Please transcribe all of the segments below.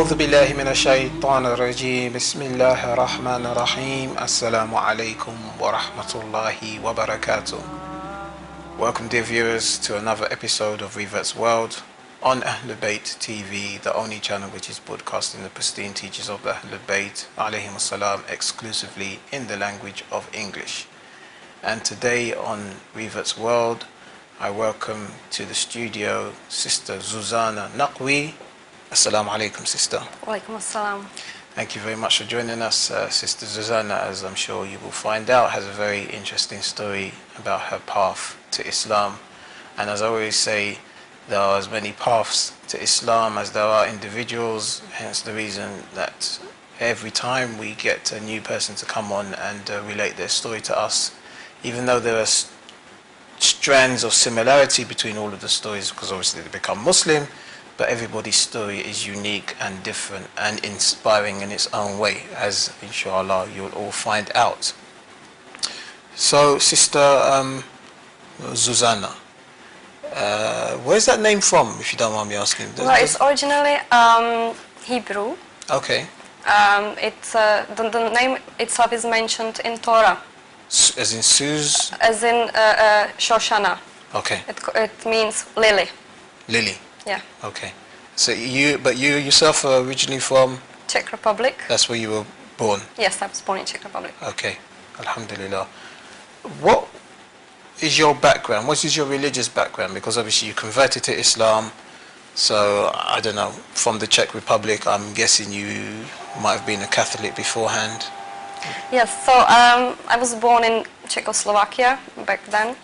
أعوذ بالله من الشيطان الرجيم بسم الله الرحمن الرحيم السلام عليكم ورحمة الله وبركاته. Welcome dear viewers to another episode of Revert's World on Ahlul Bayt TV, the only channel which is broadcasting the pristine teachings of the Ahlul Bayt alayhim assalam exclusively in the language of English. And today on Revert's World I welcome to the studio Sister Zuzana Naqvi. Assalamu alaikum, sister. Walaikum assalam. Thank you very much for joining us. Sister Zuzana, as I'm sure you will find out, has a very interesting story about her path to Islam. And as I always say, there are as many paths to Islam as there are individuals, hence the reason that every time we get a new person to come on and relate their story to us, even though there are strands of similarity between all of the stories, because obviously they become Muslim, but everybody's story is unique and different and inspiring in its own way, as inshallah you'll all find out. So Sister Zuzana, where's that name from, if you don't mind me asking? Well, it's originally Hebrew. Okay. The name itself is mentioned in Torah. As in Suz? As in Shoshana. Okay. It means lily. Lily. Yeah. Okay. So you yourself are originally from? Czech Republic. That's where you were born? Yes, I was born in Czech Republic. Okay. Alhamdulillah. What is your background? What is your religious background? Because obviously you converted to Islam. So, I don't know, from the Czech Republic, I'm guessing you might have been a Catholic beforehand. Yes, so I was born in Czechoslovakia back then.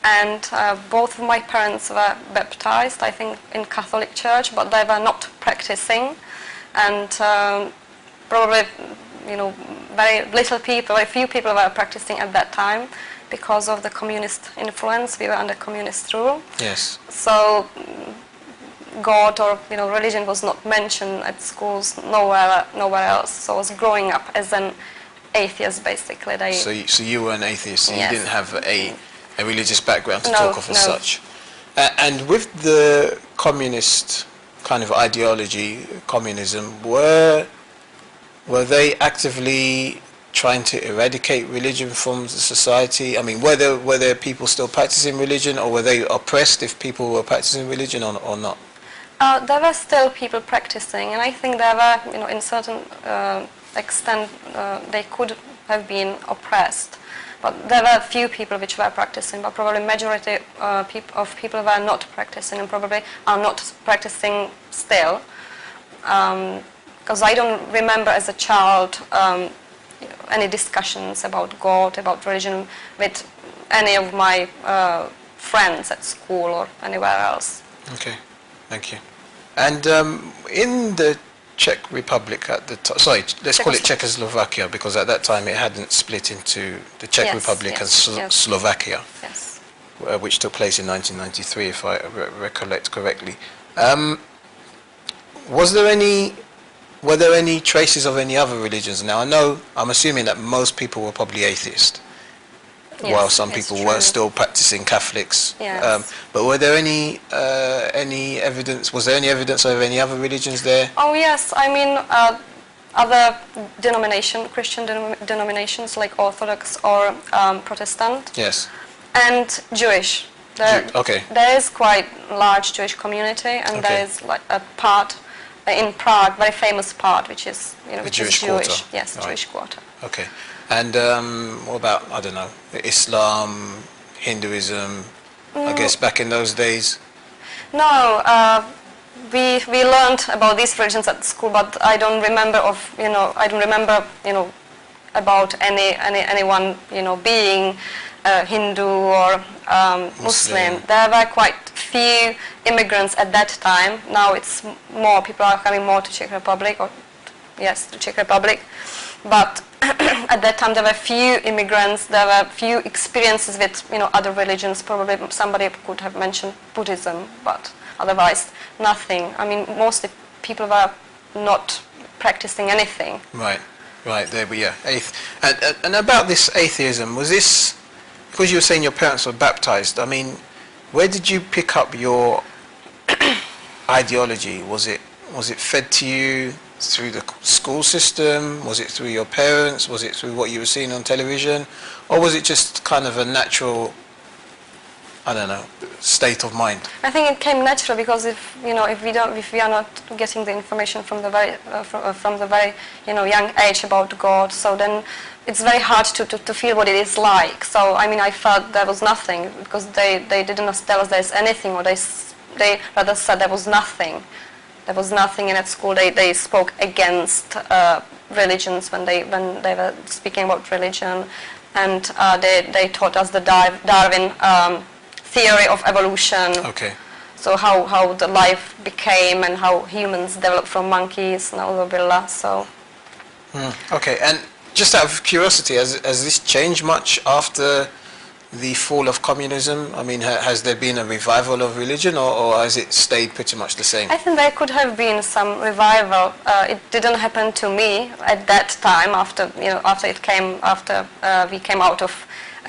And both of my parents were baptized, I think, in Catholic Church, but they were not practicing. And probably, very few people were practicing at that time because of the communist influence. We were under communist rule. Yes. So God or religion was not mentioned at schools, nowhere else. So I was growing up as an atheist, basically. So you were an atheist. So yes. You didn't have a religious background to talk of as such. And with the communist kind of ideology, communism, were they actively trying to eradicate religion from the society? I mean, were there people still practicing religion, or were they oppressed if people were practicing religion or not? There were still people practicing, and I think there were, in certain extent, they could have been oppressed. But there were few people which were practicing, but probably majority of people were not practicing and probably are not practicing still. Because I don't remember as a child any discussions about God, about religion with any of my friends at school or anywhere else. Okay, thank you. And in the Czech Republic at the time, sorry, let's call it Czechoslovakia, because at that time it hadn't split into the Czech Republic and Slovakia, yes. Which took place in 1993, if I recollect correctly. Were there any traces of any other religions? Now I'm assuming that most people were probably atheist, while some people were still practicing Catholics. Yes. But were there any evidence? Was there any evidence of any other religions there? Oh yes, I mean other Christian denominations like Orthodox or Protestant. Yes. And Jewish. There is quite large Jewish community, and there is like a part in Prague, very famous part, which is which Jewish is quarter. Jewish. Yes, Right. Jewish quarter. Okay. And what about, I don't know, Islam, Hinduism, I guess back in those days? No, we learned about these religions at school, but I don't remember about anyone being Hindu or Muslim. There were quite few immigrants at that time. Now it's more, people are coming more to Czech Republic, to Czech Republic. But at that time there were few immigrants, there were few experiences with other religions. Probably somebody could have mentioned Buddhism, but otherwise nothing. I mean, mostly people were not practicing anything. Right, there we are. And about this atheism, was this, because you were saying your parents were baptized, I mean, where did you pick up your ideology? Was it Was it fed to you through the school system? Was it through your parents? Was it through what you were seeing on television? Or was it just kind of a natural, I don't know, state of mind? I think it came natural because if we are not getting the information from the very young age about God, so then it's very hard to feel what it is like. So I mean, I felt there was nothing because they didn't tell us there's anything, or they rather said there was nothing. There was nothing, and at school they spoke against religions when they were speaking about religion, and they taught us the Darwin theory of evolution. Okay. So how the life became and how humans developed from monkeys and gorilla. So. Okay, and just out of curiosity, has this changed much after the fall of communism? I mean, has there been a revival of religion, or has it stayed pretty much the same? I think there could have been some revival. It didn't happen to me at that time after we came out of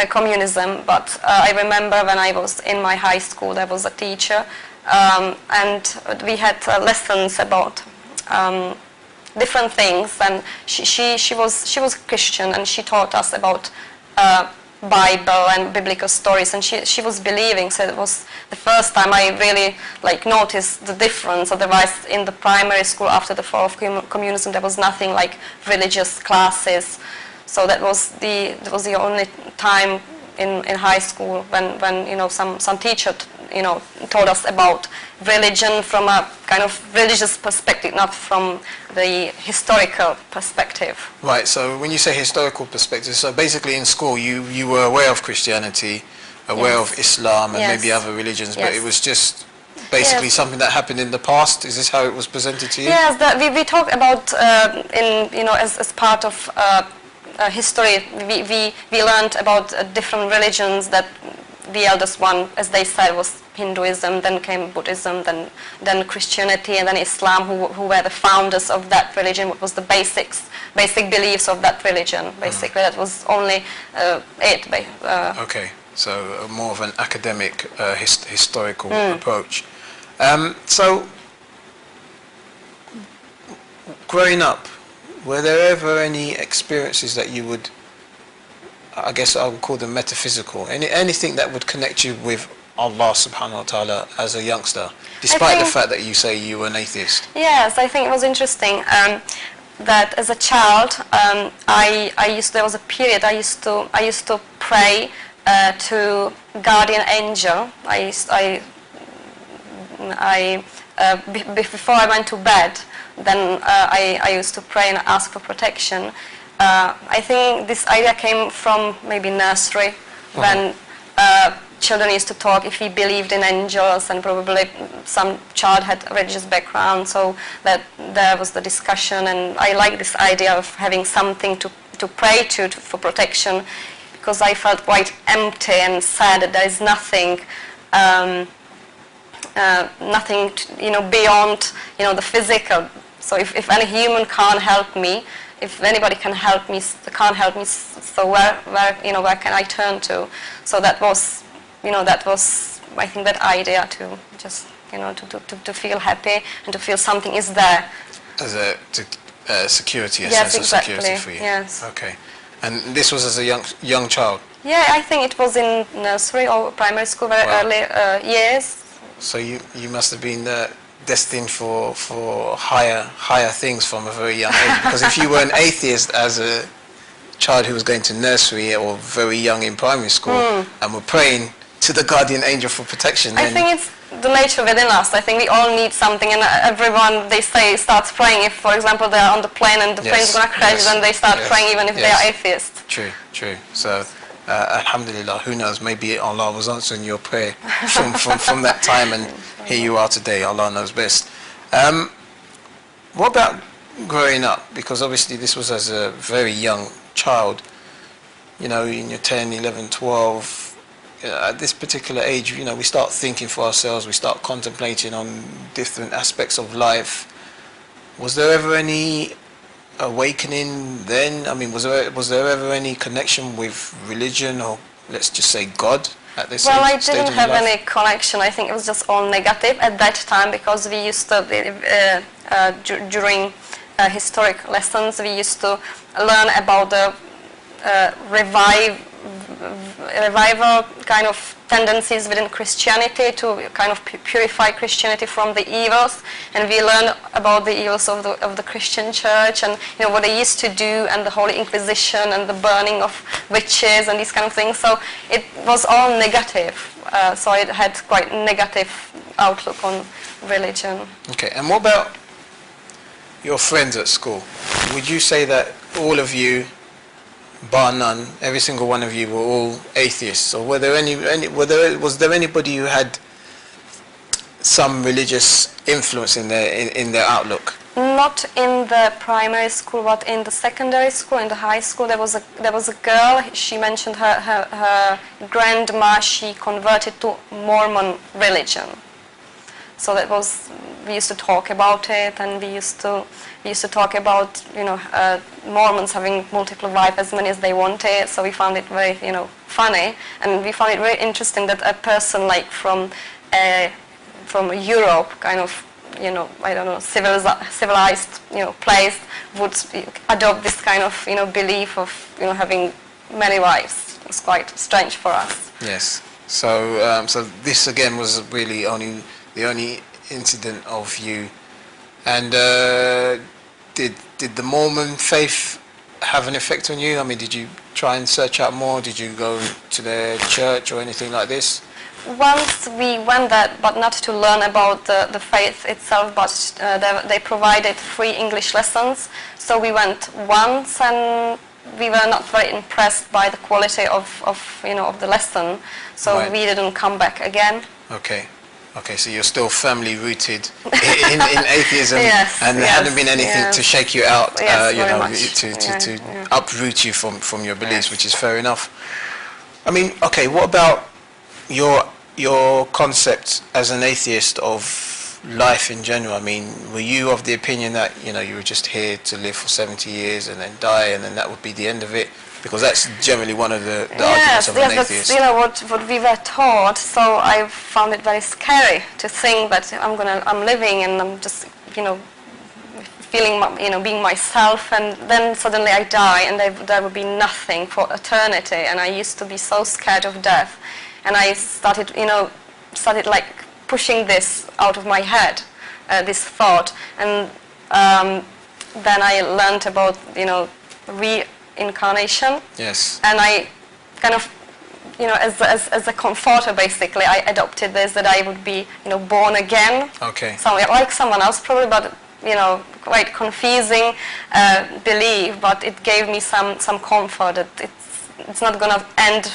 communism. But I remember when I was in my high school, there was a teacher, and we had lessons about different things, and she was Christian, and she taught us about Bible and biblical stories, and she was believing. So it was the first time I really noticed the difference. Otherwise, in the primary school after the fall of communism, there was nothing like religious classes. So that was the only time in high school when some teacher taught us about religion from a kind of religious perspective, not from the historical perspective. Right, so when you say historical perspective, so basically in school you were aware of Christianity, aware of Islam and maybe other religions, but it was just basically something that happened in the past. Is this how it was presented to you? Yes, we talk about as part of history. We learned about different religions. That the eldest one, as they said, was Hinduism, then came Buddhism, then Christianity, and then Islam, who were the founders of that religion. What was the basic beliefs of that religion? Basically, that was only it. Okay, so more of an academic, historical approach. So, growing up, were there ever any experiences that you would, I guess I would call them metaphysical, anything that would connect you with Allah subhanahu wa ta'ala as a youngster, despite the fact that you say you were an atheist? Yes, I think it was interesting that as a child, there was a period I used to pray to guardian angel. Before I went to bed, then I used to pray and ask for protection. I think this idea came from maybe nursery, when children used to talk if he believed in angels, and probably some child had a religious background, so that there was the discussion. And I like this idea of having something to pray to for protection, because I felt quite empty and sad that there is nothing beyond the physical. So if any human can't help me, if anybody can't help me, so where can I turn to? So that was I think that idea to just to feel happy and to feel something is there. As a security, a yes, sense exactly. of security for you. Yes. Okay, and this was as a young child. Yeah, I think it was in nursery or primary school, very early years. So you must have been destined for higher things from a very young age, because if you were an atheist as a child who was going to nursery or very young in primary school and were praying to the guardian angel for protection, I think it's the nature within us. I think we all need something, and everyone, they say, starts praying. If, for example, they're on the plane and the plane's going to crash, then they start praying even if they are atheists. True. So alhamdulillah, who knows, maybe Allah was answering your prayer from that time, and here you are today. Allah knows best. What about growing up? Because obviously this was as a very young child, in your 10, 11, 12, at this particular age, we start thinking for ourselves, we start contemplating on different aspects of life. Was there ever any awakening then? I mean, was there ever any connection with religion, or let's just say God, at this stage? Well, I didn't have any connection. I think it was just all negative at that time, because we used to during historic lessons, we used to learn about the revival kind of tendencies within Christianity to kind of purify Christianity from the evils, and we learned about the evils of the Christian church, and what they used to do, and the Holy Inquisition and the burning of witches and these kind of things. So it was all negative. So it had quite negative outlook on religion. Okay, and what about your friends at school? Would you say that all of you, bar none, every single one of you were all atheists, or were there was there anybody who had some religious influence in their outlook? Not in the primary school, but in the secondary school, in the high school, there was a girl. She mentioned her grandma. She converted to Mormon religion. So we used to talk about it, and we used to talk about Mormons having multiple wives, as many as they wanted. So we found it very funny, and we found it very interesting that a person like from Europe, kind of I don't know, civilized place would adopt this kind of belief of having many wives. It was quite strange for us. Yes. So so this again was really the only incident of you. And did the Mormon faith have an effect on you? I mean, did you try and search out more? Did you go to their church or anything like this? Once we went there, but not to learn about the faith itself, but they provided free English lessons. So we went once, and we were not very impressed by the quality of the lesson. So Right. we didn't come back again. Okay. Okay, so you're still firmly rooted in atheism, Yes, and there yes, hadn't been anything yes. to shake you out, Yes, you very know, much. to Yeah. uproot you from your beliefs, Yes. which is fair enough. I mean, okay, what about your concept as an atheist of life in general? I mean, were you of the opinion that you were just here to live for 70 years and then die, and then that would be the end of it? Because that's generally one of the arguments of an atheist. That's what we were taught. So I found it very scary to think that I'm living and I'm just feeling being myself, and then suddenly I die, and there will be nothing for eternity. And I used to be so scared of death, and I started like pushing this out of my head, this thought, and then I learned about reincarnation. Yes. And I kind of, as a comforter, basically, I adopted this, that I would be, born again. Okay. So like someone else probably, but, quite confusing belief, but it gave me some comfort that it's not going to end,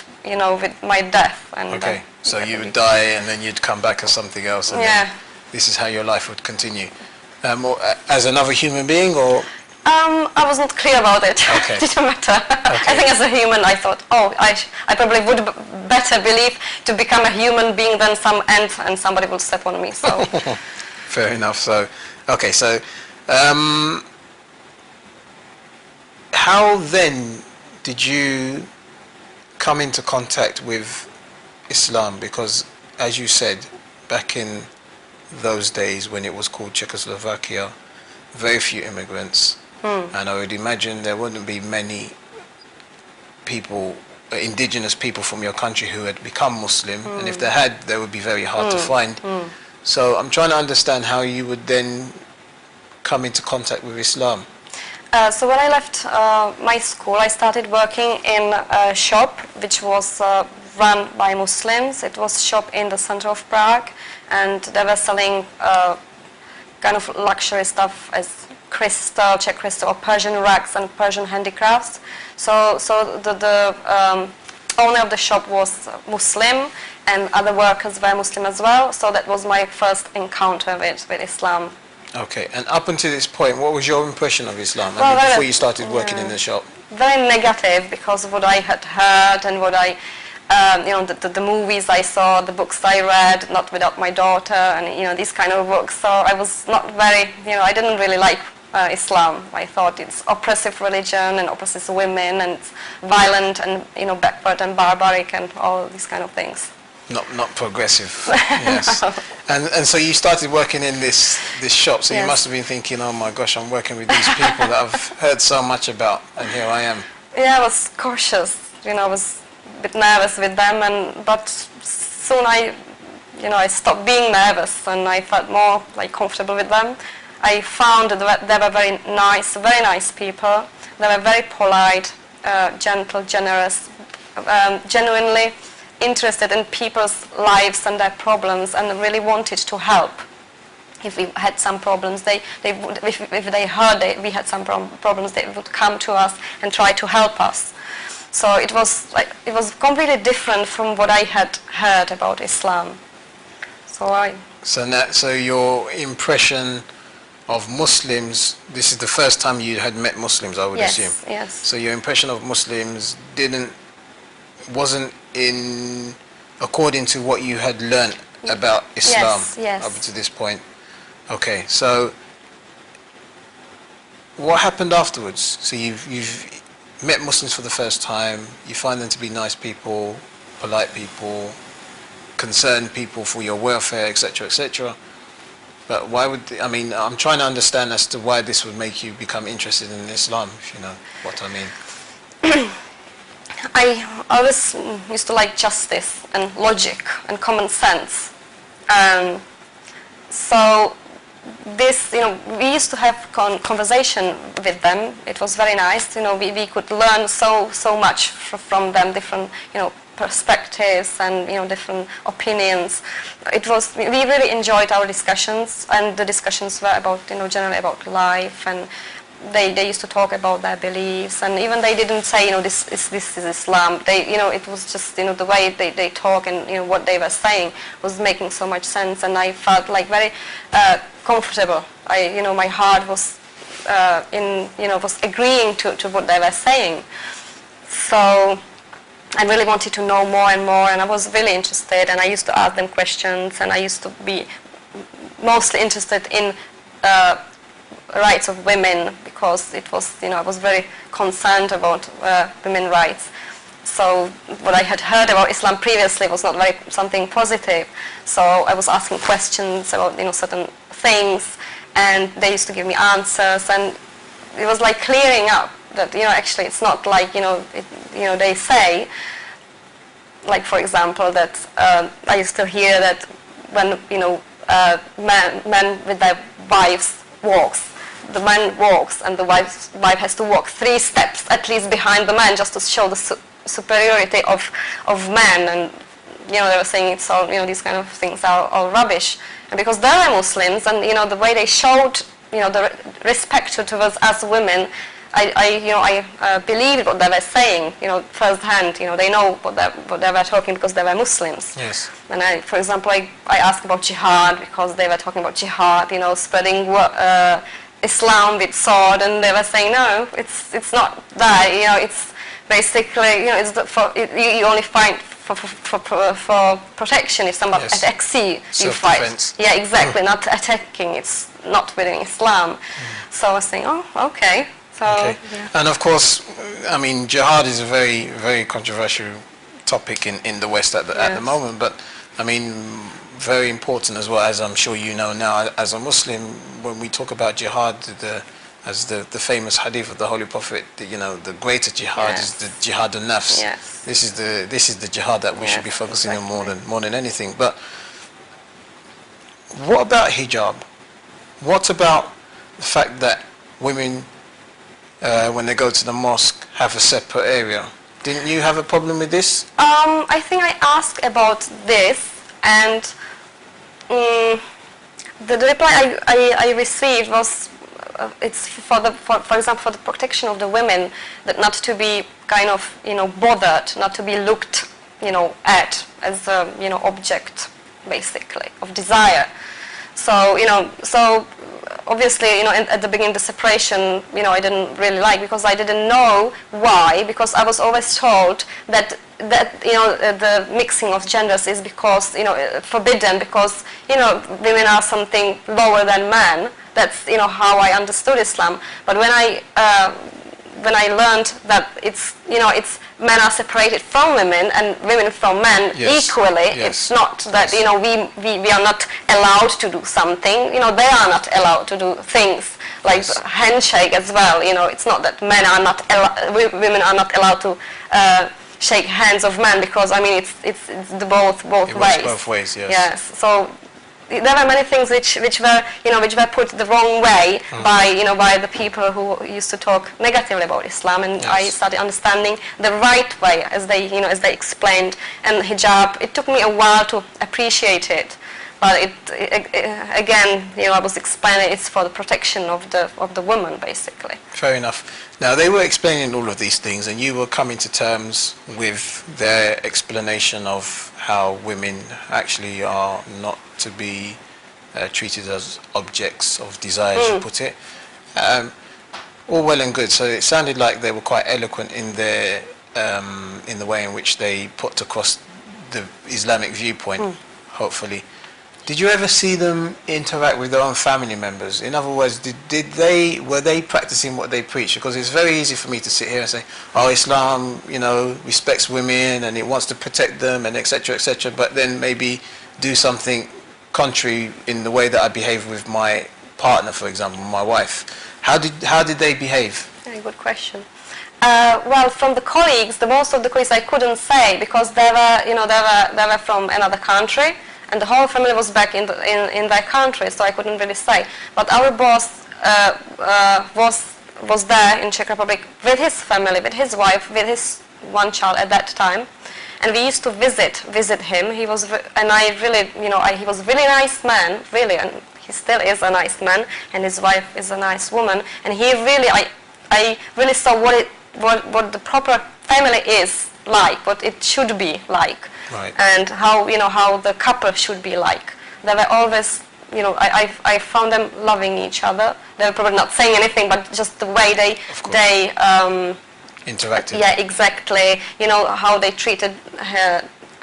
with my death. And Okay. So you would die, and then you'd come back as something else, and Yeah. then this is how your life would continue. Or, as another human being, or? I wasn't clear about it. Okay. It didn't matter. Okay. I think as a human, I thought, I probably would better believe to become a human being than some ant, and somebody will step on me. So. Fair enough. So, okay. So, how then did you come into contact with Islam? Because, as you said, back in those days when it was called Czechoslovakia, very few immigrants, and I would imagine there wouldn't be many people, indigenous people from your country who had become Muslim, and if they had, they would be very hard to find. So I'm trying to understand how you would then come into contact with Islam. So when I left my school, I started working in a shop which was run by Muslims. It was a shop in the center of Prague, and they were selling kind of luxury stuff as crystal, Czech crystal, or Persian rugs and Persian handicrafts. So the owner of the shop was Muslim, and other workers were Muslim as well. So that was my first encounter with Islam. Okay, and up until this point, what was your impression of Islam? Well, Before you started working in the shop? Very negative, because of what I had heard and what I, the movies I saw, the books I read, Not Without My Daughter, and these kind of books. So I was not very, I didn't really like Islam. I thought it's oppressive religion and oppresses women, and it's violent and backward and barbaric and all these kind of things. Not progressive. Yes. And so you started working in this shop. So Yes. you must have been thinking, oh my gosh, I'm working with these people that I've heard so much about, and here I am. Yeah, I was cautious. I was a bit nervous with them, but soon I stopped being nervous, and I felt more like comfortable with them. I found that they were very nice people. They were very polite, gentle, generous, genuinely interested in people's lives and their problems, and really wanted to help. If we had some problems, if they heard we had some problems, they would come to us and try to help us. So it was completely different from what I had heard about Islam. So your impression of Muslims, this is the first time you had met Muslims, I would assume. Yes. So your impression of Muslims wasn't in according to what you had learned about Islam Yes. up to this point. Okay, so what happened afterwards? So you've met Muslims for the first time. You find them to be nice people, polite people, concerned people for your welfare, etc., etc. But why would I'm trying to understand as to why this would make you become interested in Islam, if you know what I mean. I always used to like justice and logic and common sense. So this, we used to have conversation with them. It was very nice. We could learn so much from them, different, perspectives and different opinions. We really enjoyed our discussions, and the discussions were about generally about life, and they used to talk about their beliefs, and even they didn't say this is Islam. It was just the way they talk, and what they were saying was making so much sense, and I felt like very comfortable. My heart was was agreeing to what they were saying. So I really wanted to know more and more, and I was really interested, and I used to ask them questions, and I used to be mostly interested in rights of women, because it was, I was very concerned about women's rights. So what I had heard about Islam previously was not very something positive. So I was asking questions about certain things, and they used to give me answers, and it was like clearing up that actually it's not like they say, like for example that I used to hear that when men with their wives walks, the man walks and the wife has to walk 3 steps at least behind the man, just to show the superiority of men, and they were saying it's all these kind of things are all rubbish, and because they were Muslims, and the way they showed the respect towards us women, I believed what they were saying, firsthand. They know what they were talking, because they were Muslims. Yes. And for example, I asked about jihad, because they were talking about jihad, spreading Islam with sword, and they were saying no, it's not that. It's basically you only fight for protection if somebody attacks you. You fight. Yeah, exactly. Not attacking. It's not within Islam. So I was saying, oh, okay. Okay. Yeah. And of course, jihad is a very, very controversial topic in the West at the moment, but very important as well, as I'm sure you know now as a Muslim. When we talk about jihad, as the famous hadith of the Holy Prophet, the greater jihad is the jihad al-nafs. Yes. This is the jihad that we should be focusing on more than anything. But what about hijab? What about the fact that women, when they go to the mosque, have a separate area? Didn't you have a problem with this? I think I asked about this, and the reply I received was it's for example for the protection of the women, that not to be kind of bothered, not to be looked at as a object basically of desire. So so obviously at the beginning the separation I didn't really like, because I didn't know why, because I was always told that the mixing of genders is because forbidden, because women are something lower than men. That's how I understood Islam. But when I when I learned that it's it's men are separated from women and women from men equally. Yes. It's not that we are not allowed to do something. They are not allowed to do things like handshake as well. It's not that men are not women are not allowed to shake hands of men, because I mean it's the both it ways. Both ways, yes. Yes. So there were many things which were put the wrong way by the people who used to talk negatively about Islam, and I started understanding the right way as they explained. And hijab, it took me a while to appreciate it, but again, I was explaining it's for the protection of the woman, basically. Fair enough. Now, they were explaining all of these things, and you were coming to terms with their explanation of how women actually are not to be treated as objects of desire, as you put it. All well and good. So it sounded like they were quite eloquent in their in the way in which they put across the Islamic viewpoint, hopefully. Did you ever see them interact with their own family members? In other words, were they practicing what they preach? Because it's very easy for me to sit here and say, oh, Islam, respects women and it wants to protect them and etc., etc., but then maybe do something contrary in the way that I behave with my partner, for example, my wife. How did they behave? Very good question. Well, from the colleagues, most of the colleagues I couldn't say, because they were from another country. And the whole family was back in their country, so I couldn't really say. But our boss was there in Czech Republic with his family, with his wife, with his one child at that time, and we used to visit him. He was, and I really, he was a really nice man, really, and he still is a nice man, and his wife is a nice woman, and he really, I really saw what the proper family is like, what it should be like. Right. And how the couple should be like. They were always, I found them loving each other. They were probably not saying anything, but just the way they interacted. Yeah, exactly. How they treated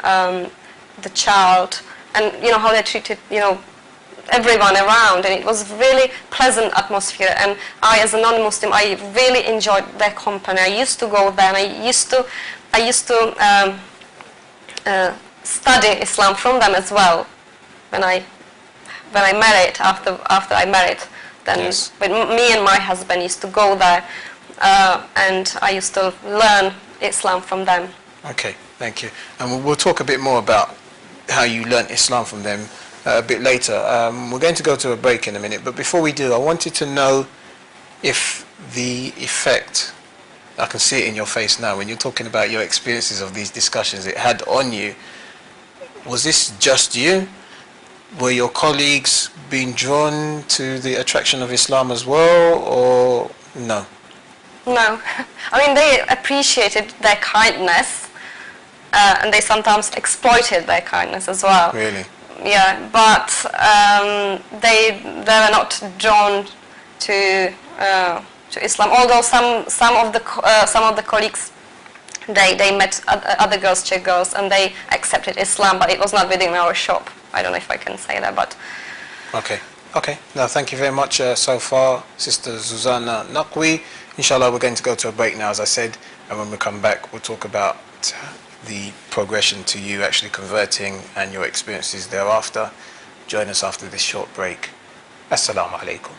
the child, and how they treated everyone around, and it was really pleasant atmosphere. And I, as a non-Muslim, I really enjoyed their company. I used to go there, and I used to study Islam from them as well. When I married, after I married, then with me and my husband used to go there, and I used to learn Islam from them. Okay, thank you. And we'll talk a bit more about how you learned Islam from them a bit later. We're going to go to a break in a minute, but before we do, I wanted to know if the effect, I can see it in your face now, when you're talking about your experiences of these discussions it had on you. Was this just you? Were your colleagues being drawn to the attraction of Islam as well, or no? No. I mean, they appreciated their kindness, and they sometimes exploited their kindness as well. Really? Yeah, but they were not drawn to Islam. Although some of the colleagues, they met other girls, Czech girls, and they accepted Islam, but it was not within our shop. I don't know if I can say that, but okay. Now, thank you very much so far, Sister Zuzana Naqvi. Inshallah, we're going to go to a break now, as I said, and when we come back, we'll talk about the progression to you actually converting and your experiences thereafter. Join us after this short break. Assalamu alaikum.